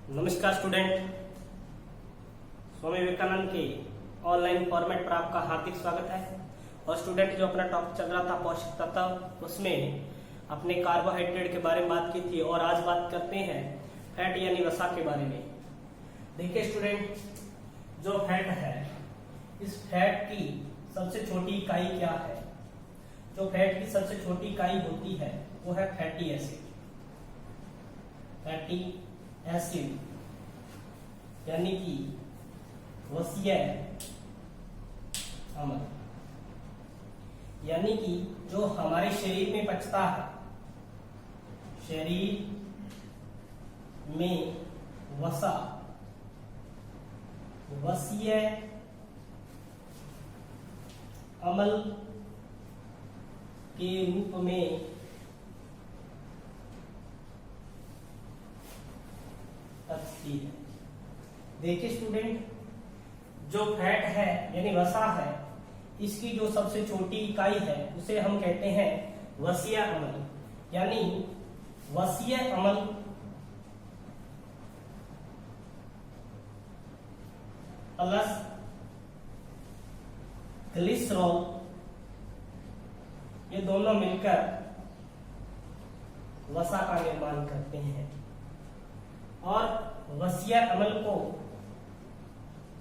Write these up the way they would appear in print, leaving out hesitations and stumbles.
नमस्कार स्टूडेंट, स्वामी विवेकानंद के online format पर आपका हार्दिक स्वागत है। और स्टूडेंट, जो अपना टॉपिक चल रहा था पौष्टिक तत्व, उसमें अपने कार्बोहाइड्रेट के बारे में बात की थी और आज बात करते हैं फैट यानी वसा के बारे में। देखिए स्टूडेंट, जो फैट है, इस फैट की सबसे छोटी इकाई क्या है? जो फैट की सबसे छोटी इकाई होती है वो है फैटी एसिड। फैटी एसिड यानी कि वसीय अम्ल, यानी कि जो हमारे शरीर में पचता है, शरीर में वसा वसीय अम्ल के रूप में पचती है। देखिए स्टूडेंट, जो फैट है यानी वसा है, इसकी जो सबसे छोटी इकाई है उसे हम कहते हैं वसीय अम्ल। यानी वसीय अम्ल प्लस ग्लिसरॉल, ये दोनों मिलकर वसा का निर्माण करते हैं। और वसीय अम्ल को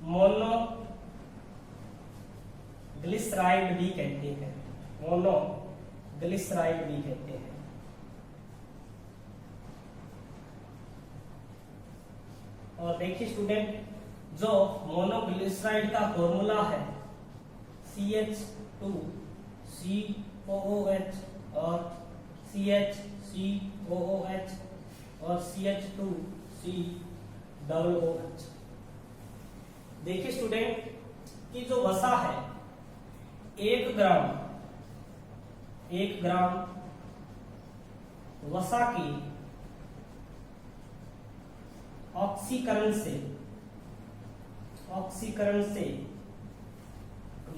मोनोग्लिसराइड भी कहते हैं, मोनोग्लिसराइड भी कहते हैं। और देखिए स्टूडेंट, जो मोनोग्लिसराइड का फॉर्मूला है CH2COOH और CHCOOH और CH2COOH। देखिए स्टूडेंट कि जो वसा है, 1 ग्राम वसा की ऑक्सीकरण से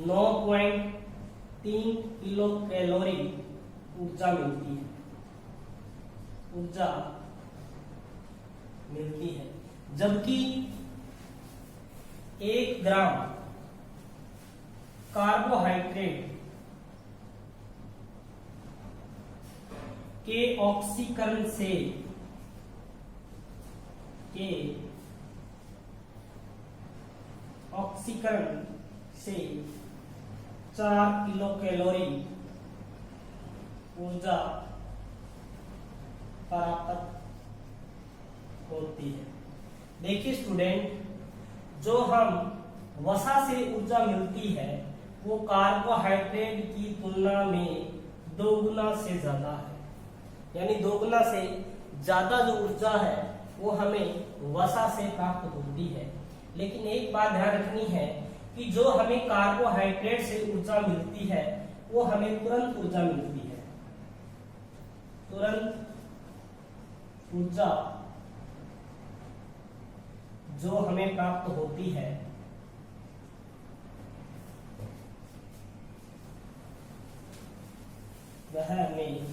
9.3 किलो कैलोरी ऊर्जा मिलती है। जबकि 1 ग्राम कार्बोहाइड्रेट के ऑक्सीकरण से 4 किलो कैलोरी ऊर्जा प्राप्त होती है। देखिए स्टूडेंट, जो हम वसा से ऊर्जा मिलती है वो कार्बोहाइड्रेट की तुलना में 2 गुना से ज्यादा है। यानी 2 गुना से ज्यादा जो ऊर्जा है वो हमें वसा से प्राप्त होती है। लेकिन एक बात ध्यान रखनी है कि जो हमें कार्बोहाइड्रेट से ऊर्जा मिलती है वो हमें तुरंत ऊर्जा मिलती है। तुरंत ऊर्जा जो हमें प्राप्त होती है वह हमें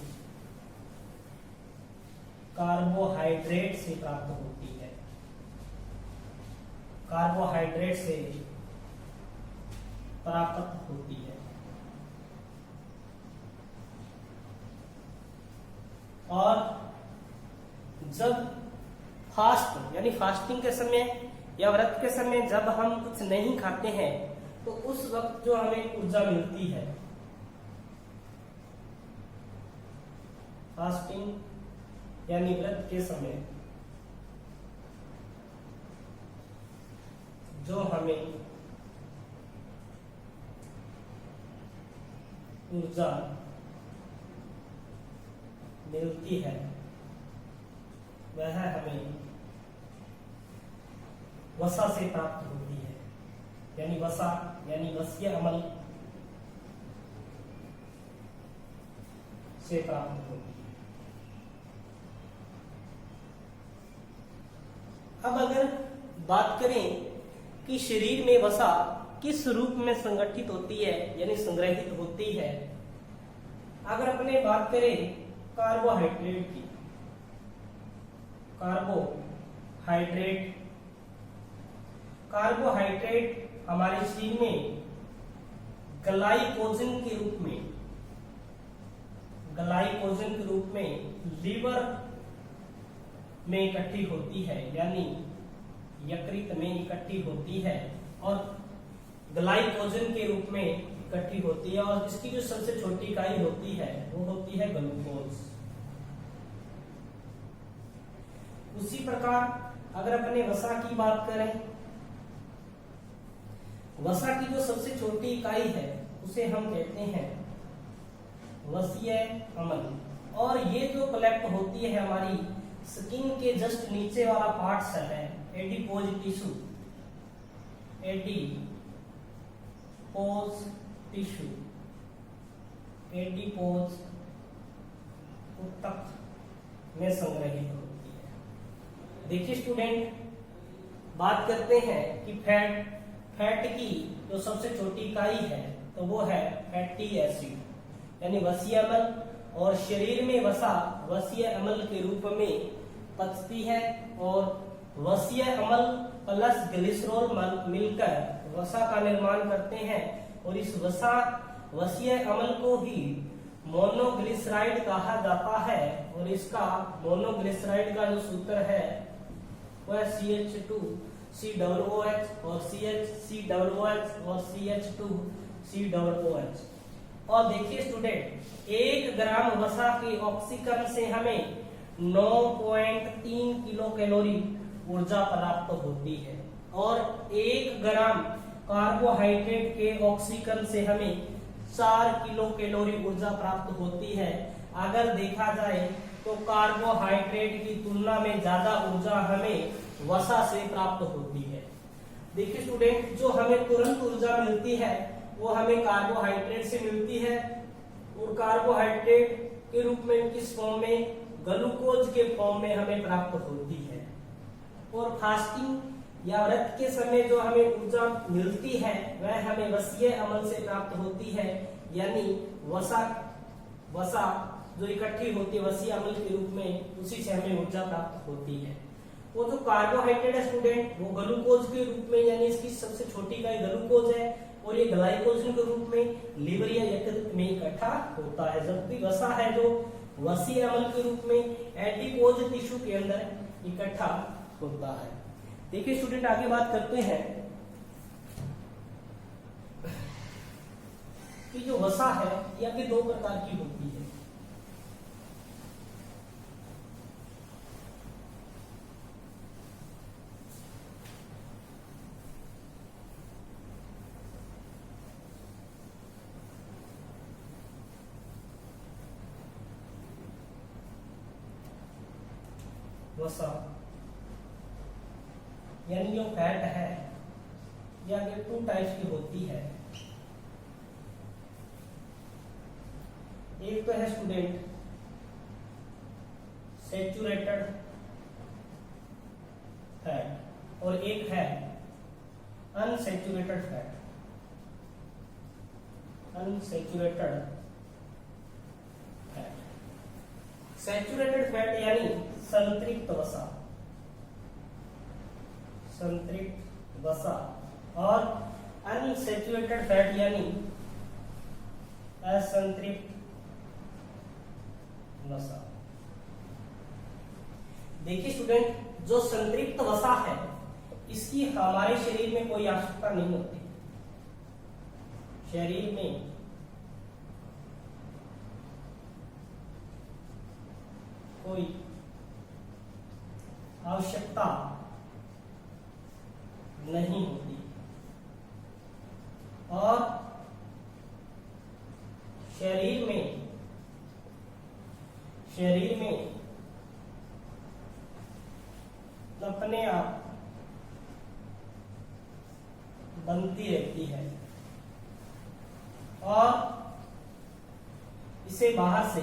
कार्बोहाइड्रेट से प्राप्त होती है। कार्बोहाइड्रेट से प्राप्त होती है। और जब फास्ट यानी फास्टिंग के समय या व्रत के समय जब हम कुछ नहीं खाते हैं तो उस वक्त जो हमें ऊर्जा मिलती है, फास्टिंग यानी व्रत के समय जो हमें ऊर्जा मिलती है वह हमें वसा से प्राप्त होती है। यानी वसा यानी वसीय अम्ल से प्राप्त होती है। अब अगर बात करें कि शरीर में वसा किस रूप में संगठित होती है यानी संग्रहित होती है, अगर अपने बात करें कार्बोहाइड्रेट की, हाइड्रेट। कार्बोहाइड्रेट हमारे शरीर में ग्लाइकोजन के रूप में लीवर में इकट्ठी होती है, यानी यकृत में इकट्ठी होती है और ग्लाइकोजन के रूप में इकट्ठी होती है। और इसकी जो सबसे छोटी इकाई होती है वो होती है ग्लूकोज। उसी प्रकार अगर अपने वसा की बात करें, वसा की जो सबसे छोटी इकाई है उसे हम कहते हैं वसीय अम्ल। और ये जो कलेक्ट होती है हमारी स्किन के जस्ट नीचे वाला पार्ट है एडिपोज टिश्यू, एडिपोज ऊतक में संग्रहित होती है। देखिए स्टूडेंट, बात करते हैं कि फैट की जो सबसे छोटी इकाई है तो वो है फैटी एसिड यानी वसीय अम्ल। और शरीर में वसा वसीय अम्ल के रूप में पचती है और वसीय अम्ल प्लस ग्लिसरॉल मिलकर वसा का निर्माण करते हैं। और इस वसीय अम्ल को ही मोनोग्लिसराइड कहा जाता है। और इसका मोनोग्लिसराइड का जो सूत्र है वह CH2COOH और CH3COOH और CH2COOH। और देखिए स्टूडेंट, 1 ग्राम वसा के ऑक्सीकरण से हमें 9.3 किलो कैलोरी ऊर्जा प्राप्त होती है और 1 ग्राम कार्बोहाइड्रेट के ऑक्सीकरण से हमें 4 किलो कैलोरी ऊर्जा प्राप्त होती है। अगर देखा जाए तो कार्बोहाइड्रेट की तुलना में ज्यादा ऊर्जा हमें वसा से प्राप्त होती है। देखिए स्टूडेंट, जो हमें तुरंत ऊर्जा मिलती है वो हमें कार्बोहाइड्रेट से मिलती है और कार्बोहाइड्रेट के रूप में किस फॉर्म में, ग्लूकोज के फॉर्म में हमें प्राप्त होती है। और फास्टिंग या व्रत के समय जो हमें ऊर्जा मिलती है वह हमें वसीय अम्ल से प्राप्त होती है, यानी वसा जो इकट्ठी होती है वसीय अम्ल के रूप में, उसी से हमें ऊर्जा प्राप्त होती है। वो जो कार्बोहाइड्रेट है स्टूडेंट वो ग्लूकोज के रूप में, यानी इसकी सबसे छोटी इकाई ग्लूकोज है और ये ग्लाइकोजन के रूप में लीवर या यकृत में इकट्ठा होता है। जबकि वसा है जो वसीय अम्ल के रूप में एडिपोज टिश्यू के अंदर इकट्ठा होता है। देखिए स्टूडेंट, आगे बात करते हैं कि जो वसा है यह भी 2 प्रकार की होती है। वसा यानी जो फैट है यह 2 टाइप्स की होती है। एक तो है स्टूडेंट सैचुरेटेड फैट और एक है unsaturated fat. Unsaturated fat, saturated fat यानी संतृप्त वसा, और अनसैचुरेटेड फैट यानी असंतृप्त वसा। देखिए स्टूडेंट, जो संतृप्त वसा है इसकी हमारे शरीर में कोई आवश्यकता नहीं होती। शरीर में कोई आवश्यकता नहीं होती और शरीर में अपने आप बनती रहती है और इसे बाहर से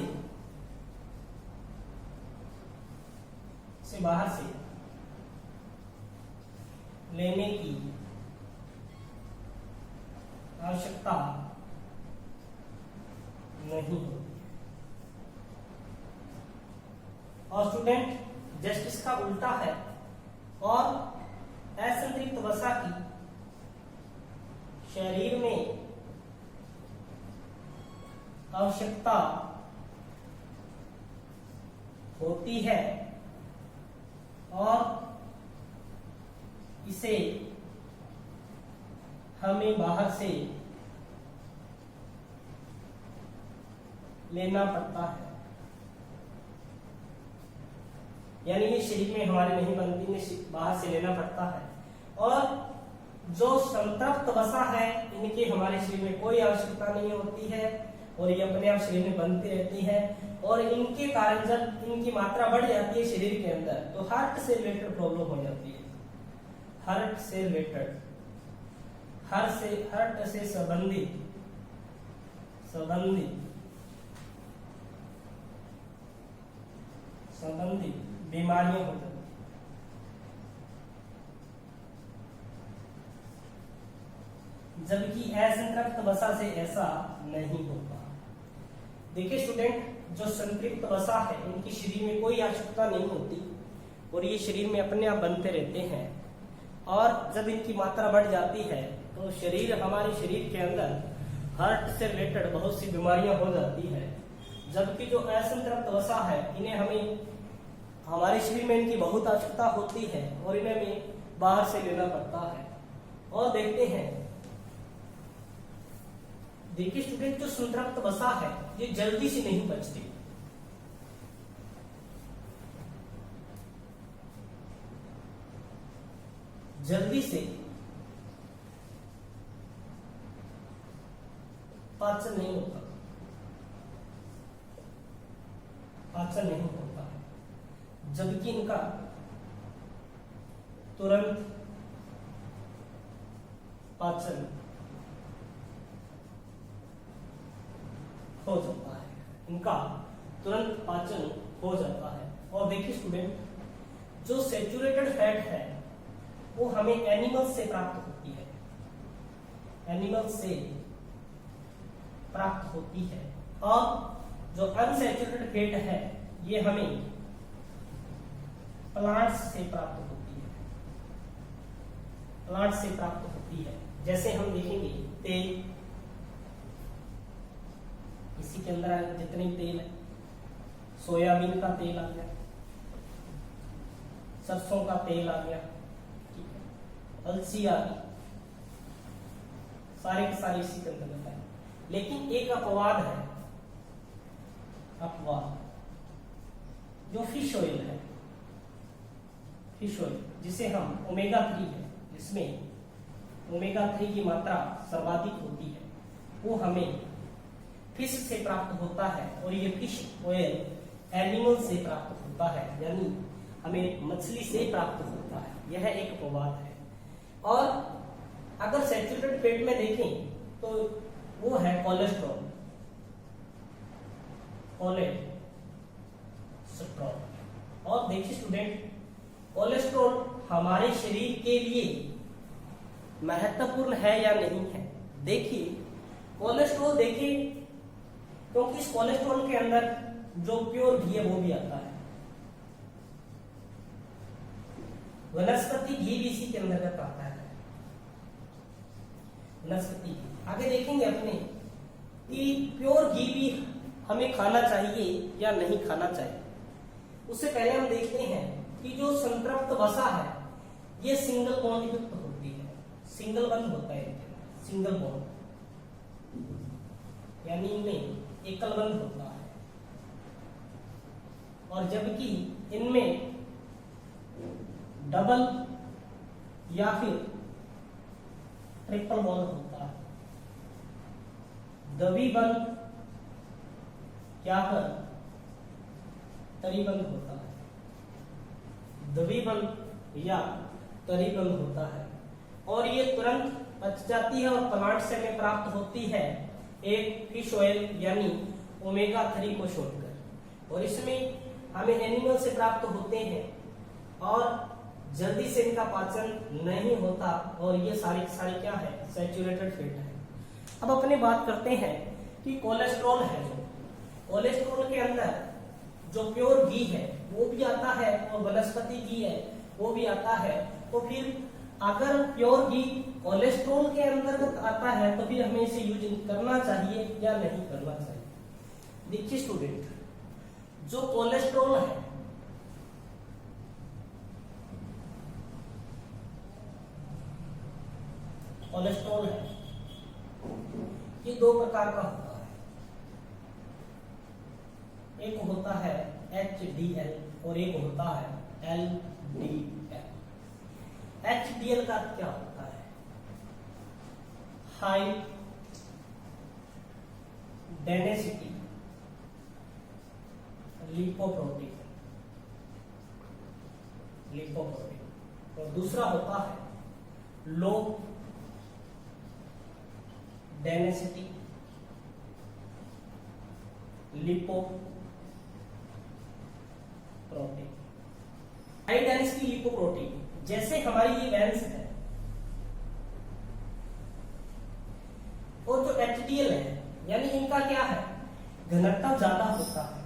लेने की आवश्यकता नहीं होती। और स्टूडेंट, जस्ट इसका उल्टा है शरीर में आवश्यकता होती है और इसे हमें बाहर से लेना पड़ता है। यानी ये शरीर में हमारे नहीं बनती, इन्हें बाहर से लेना पड़ता है। और जो संतृप्त वसा है इनकी हमारे शरीर में कोई आवश्यकता नहीं होती है और ये अपने आप शरीर में बनती रहती है। और इनके कारण जब इनकी मात्रा बढ़ जाती है शरीर के अंदर तो हार्ट से रिलेटेड प्रॉब्लम हो जाती है। हार्ट से रिलेटेड, हार्ट से संबंधित बीमारियां हो जाती है। जबकि असंतृप्त वसा से ऐसा नहीं होता। देखिए स्टूडेंट, जो संतृप्त वसा है इनकी शरीर में कोई आवश्यकता नहीं होती और ये शरीर में अपने आप बनते रहते हैं। और जब इनकी मात्रा बढ़ जाती है तो हमारे शरीर के अंदर हार्ट से रिलेटेड बहुत सी बीमारियां हो जाती है। जबकि जो असंतृप्त वसा है इन्हें हमारे शरीर में इनकी बहुत आवश्यकता होती है और इन्हें हमें बाहर से लेना पड़ता है। और देखते हैं, देखिए स्टूडेंट, जो संतृप्त वसा है ये जल्दी से नहीं पचती। जल्दी से पाचन नहीं होता है। जबकि इनका तुरंत पाचन हो जाता है। और देखिए स्टूडेंट, जो सैचुरेटेड फैट है वो हमें एनिमल से प्राप्त होती है। और जो अनसैचुरेटेड फैट है ये हमें प्लांट्स से प्राप्त होती है। जैसे हम देखेंगे तेल, इसी के अंदर जितने तेल है, सोयाबीन का तेल आ गया, सरसों का तेल आ गया, अलसी आ गई, सारे के सारे इसी के अंदर है। लेकिन एक अपवाद है, जो फिश ऑयल है, जिसे हम ओमेगा 3 है, जिसमें ओमेगा 3 की मात्रा सर्वाधिक होती है, वो हमें फिश से प्राप्त होता है। और ये फिश ऑयल एनिमल से प्राप्त होता है, यानी हमें मछली से प्राप्त होता है। यह एक अपवाद है। और अगर सैचुरेटेड फैट में देखें तो वो है कोलेस्ट्रॉल। और देखिए स्टूडेंट, कोलेस्ट्रॉल हमारे शरीर के लिए महत्वपूर्ण है या नहीं है। देखिए कोलेस्ट्रॉल, देखिए क्योंकि इस कोलेस्ट्रॉल के अंदर जो प्योर घी है वो भी आता है, वनस्पति घी भी इसी के अंतर्गत आता है। वनस्पति आगे देखेंगे अपने कि प्योर घी भी हमें खाना चाहिए या नहीं खाना चाहिए। उससे पहले हम देखते हैं कि जो संतृप्त वसा है ये सिंगल बॉन्ड युक्त होती है, सिंगल बंध होता है, सिंगल बॉन्ड, यानी इनमें एकल बंध होता है। और जबकि इनमें डबल या फिर ट्रिपल बॉन्ड होता है। द्विबंध या फिर त्रिबंध होता है, द्विबंध या त्रिबंध होता है। और ये तुरंत पच जाती है और प्लांट से हमें प्राप्त होती है एक फिश ऑयल यानी ओमेगा 3 को छोड़कर। और इसमें हमें एनिमल से प्राप्त होते हैं और जल्दी से इनका पाचन नहीं होता। और ये सारी क्या है, सैचुरेटेड फैट है। अब अपने बात करते हैं कि कोलेस्ट्रॉल है, जो कोलेस्ट्रॉल के अंदर जो प्योर घी है वो भी आता है और वनस्पति घी है वो भी आता है। तो फिर अगर प्योर घी कोलेस्ट्रॉल के अंतर्गत आता है तो फिर हमें इसे यूज करना चाहिए या नहीं करना चाहिए। देखिए स्टूडेंट, जो कोलेस्ट्रॉल है कोलेस्ट्रॉल है ये दो प्रकार का होता है। एक होता है HDL और एक होता है LDL। HDL का क्या होता है? हाई डेंसिटी लिपोप्रोटीन, और दूसरा होता है low density lipoprotein. High density lipoprotein जैसे हमारी ये वेंस है, और जो HDL है यानी इनका क्या है, घनत्व ज्यादा होता है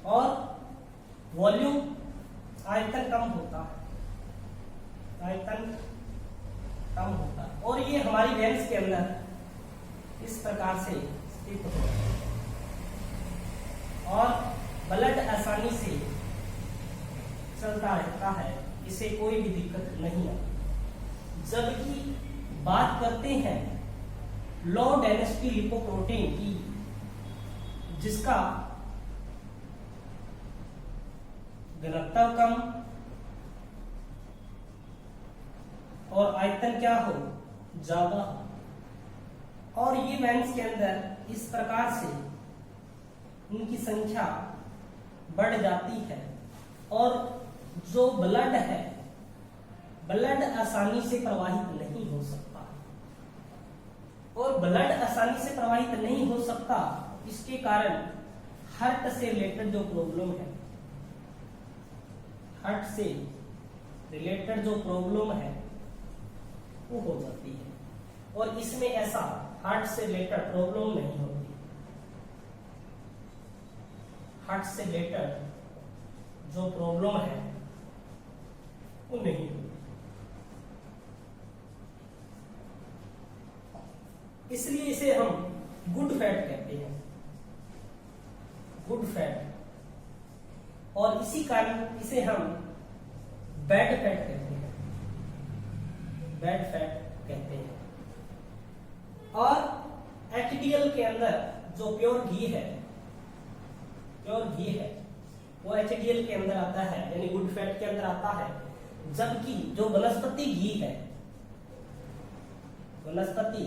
और वॉल्यूम आयतन कम होता है, और ये हमारी वेंस के अंदर इस प्रकार से स्थित होता है और ब्लड आसानी से चलता रहता है, इसे कोई भी दिक्कत नहीं आती। जबकि बात करते हैं लो डेंसिटी लिपोप्रोटीन की, जिसका घनत्व कम और आयतन क्या हो, ज्यादा हो, और ये वेंस के अंदर इस प्रकार से उनकी संख्या बढ़ जाती है और जो ब्लड है, ब्लड आसानी से प्रवाहित नहीं हो सकता, और ब्लड आसानी से प्रवाहित नहीं हो सकता, इसके कारण हार्ट से रिलेटेड जो प्रॉब्लम है, हार्ट से रिलेटेड जो प्रॉब्लम है वो हो जाती है, और इसमें ऐसा हार्ट से रिलेटेड प्रॉब्लम नहीं होती। हार्ट से रिलेटेड जो प्रॉब्लम है वो नहीं होती। इसलिए इसे हम गुड फैट कहते हैं, गुड फैट, और इसी कारण इसे हम बैड फैट कहते हैं, बैड फैट कहते हैं। और HDL के अंदर जो प्योर घी है, वो HDL के अंदर आता है, यानी गुड फैट के अंदर आता है, जबकि जो वनस्पति घी है, वनस्पति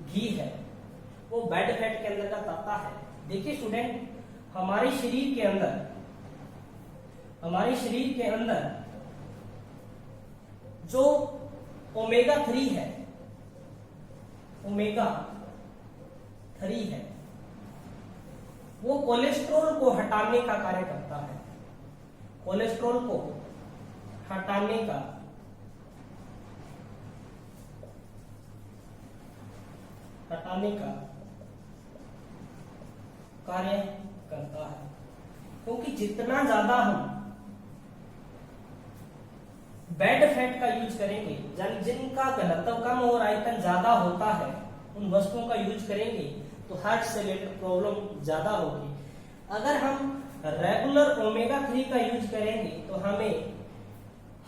घी है, वो बैड फैट के अंदर आता है। देखिए स्टूडेंट, हमारे शरीर के अंदर जो ओमेगा 3 है, वो कोलेस्ट्रॉल को हटाने का कार्य करता है, कोलेस्ट्रॉल को हटाने का कार्य करता है। क्योंकि जितना ज्यादा हम बैड फैट का यूज करेंगे, यानी जिनका घनत्व कम और आयतन ज्यादा होता है, उन वस्तुओं का यूज करेंगे तो हार्ट से रिलेटेड प्रॉब्लम ज्यादा होगी। अगर हम रेगुलर ओमेगा 3 का यूज करेंगे तो हमें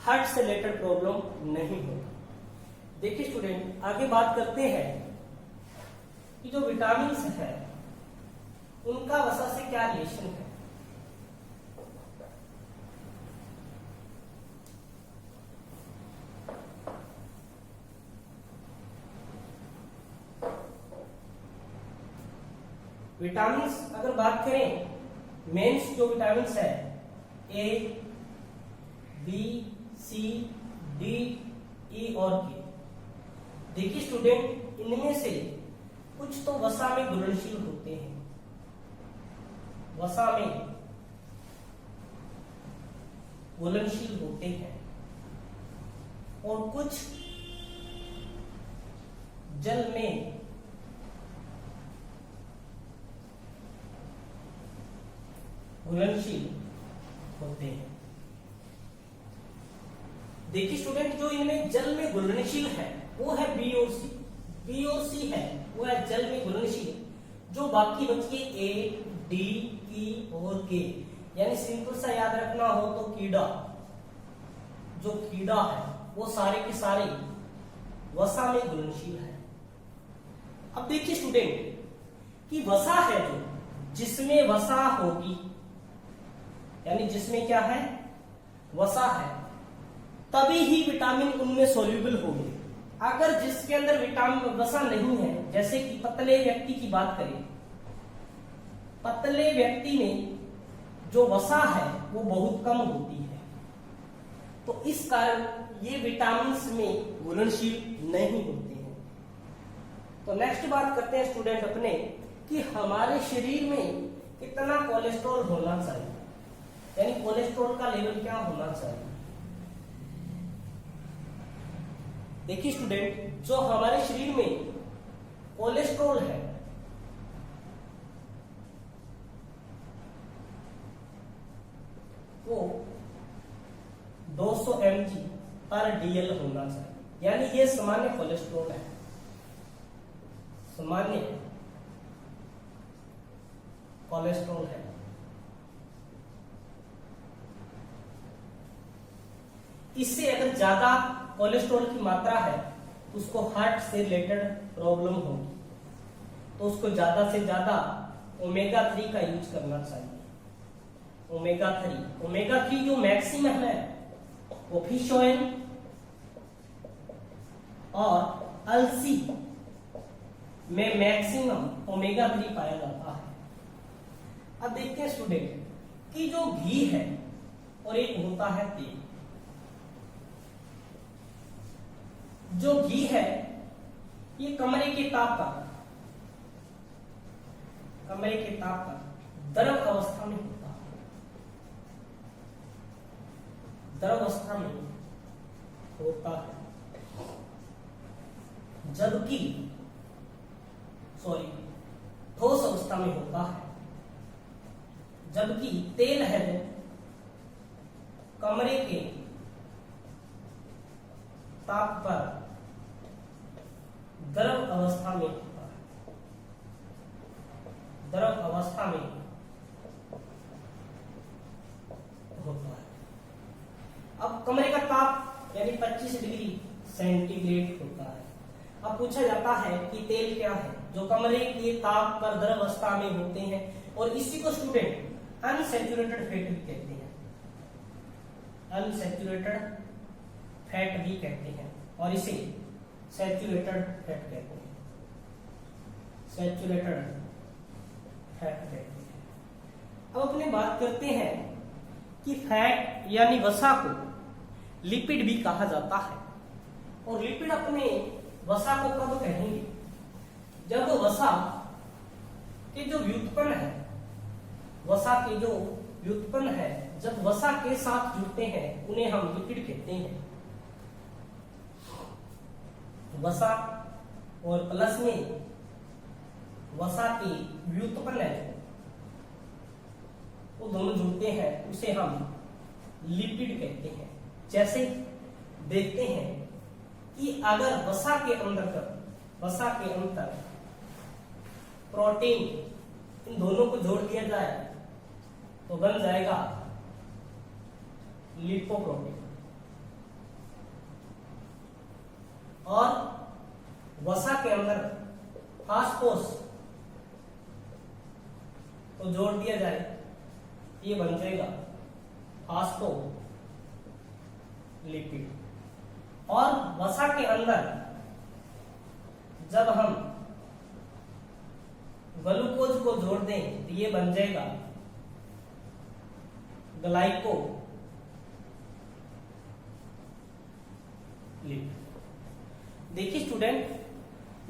हार्ट से रिलेटेड प्रॉब्लम नहीं होगी। देखिए स्टूडेंट, आगे बात करते हैं कि जो विटामिन है उनका वसा से क्या रिलेशन है। विटामिन्स अगर बात करें, मेन्स जो विटामिन्स है A, B, C, D, E और K। देखिए स्टूडेंट, इनमें से कुछ तो वसा में घुलनशील होते हैं, वसा में घुलनशील होते हैं, और कुछ जल में घुलनशील होते हैं। देखिए स्टूडेंट, जो इनमें जल में घुलनशील है वो है बी और सी। बी और सी है वो है जल में घुलनशील। जो बाकी बची ए, डी, ई और के, यानी सिंपल सा याद रखना हो तो कीड़ा, जो कीड़ा है वो सारे के सारे वसा में घुलनशील है। अब देखिए स्टूडेंट कि वसा है जो, जिसमें वसा होगी, यानी जिसमें क्या है, वसा है, तभी ही विटामिन उनमें सोल्यूबल होंगे। अगर जिसके अंदर विटामिन वसा नहीं है, जैसे कि पतले व्यक्ति की बात करें, पतले व्यक्ति में जो वसा है वो बहुत कम होती है, तो इस कारण ये विटामिन में घुलनशील नहीं होते हैं। तो नेक्स्ट बात करते हैं स्टूडेंट अपने कि हमारे शरीर में कितना कोलेस्ट्रॉल होना चाहिए, यानी कोलेस्ट्रॉल का लेवल क्या होना चाहिए। देखिए स्टूडेंट, जो हमारे शरीर में कोलेस्ट्रॉल है वो 200 mg पर DL होना चाहिए, यानी ये सामान्य कोलेस्ट्रॉल है, सामान्य कोलेस्ट्रॉल है। इससे अगर ज्यादा कोलेस्ट्रॉल की मात्रा है तो उसको हार्ट से रिलेटेड प्रॉब्लम होगी, तो उसको ज्यादा से ज्यादा ओमेगा 3 का यूज करना चाहिए। ओमेगा 3 जो मैक्सिमम है वो फिश ऑयल और अलसी में मैक्सिमम ओमेगा 3 पाया जाता है। अब देखते हैं स्टूडेंट कि जो घी है और एक होता है तेल। जो घी है ये कमरे के ताप पर द्रव अवस्था में होता है, द्रव अवस्था में होता है, जबकि ठोस अवस्था में होता है, जबकि तेल है जो कमरे के ताप पर द्रव अवस्था में होता है, द्रव अवस्था में होता है। अब कमरे का ताप यानी 25 डिग्री सेंटीग्रेड होता है। अब पूछा जाता है कि तेल क्या है, जो कमरे के ताप पर द्रव अवस्था में होते हैं, और इसी को स्टूडेंट अनसैचुरेटेड फैट भी कहते हैं, अनसैचुरेटेड फैट भी कहते हैं, और इसे सैचुरेटेड फैट कहते हैं, सैचुरेटेड फैट कहते हैं। अब अपने बात करते हैं कि फैट यानी वसा को लिपिड भी कहा जाता है, और लिपिड अपने वसा को कब कहेंगे, जब वसा के जो व्युत्पन्न है, वसा के जो व्युत्पन्न है जब वसा के साथ जुड़ते हैं उन्हें हम लिपिड कहते हैं। वसा और प्लस में वसा के व्युत्पन्न है वो दोनों जुड़ते हैं, उसे हम लिपिड कहते हैं। जैसे देखते हैं कि अगर वसा के अंदर प्रोटीन इन दोनों को जोड़ दिया जाए तो बन जाएगा लिपोप्रोटीन, और वसा के अंदर फास्फोरस को जोड़ दिया जाए ये बन जाएगा फास्फोलिपिड, और वसा के अंदर जब हम ग्लूकोज को जोड़ दें तो ये बन जाएगा ग्लाइकोलिपिड। देखिए स्टूडेंट,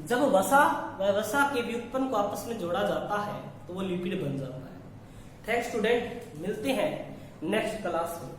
जब वसा व वसा के व्युत्पन्न को आपस में जोड़ा जाता है तो वो लिपिड बन जाता है। थैंक्स स्टूडेंट, मिलते हैं नेक्स्ट क्लास में।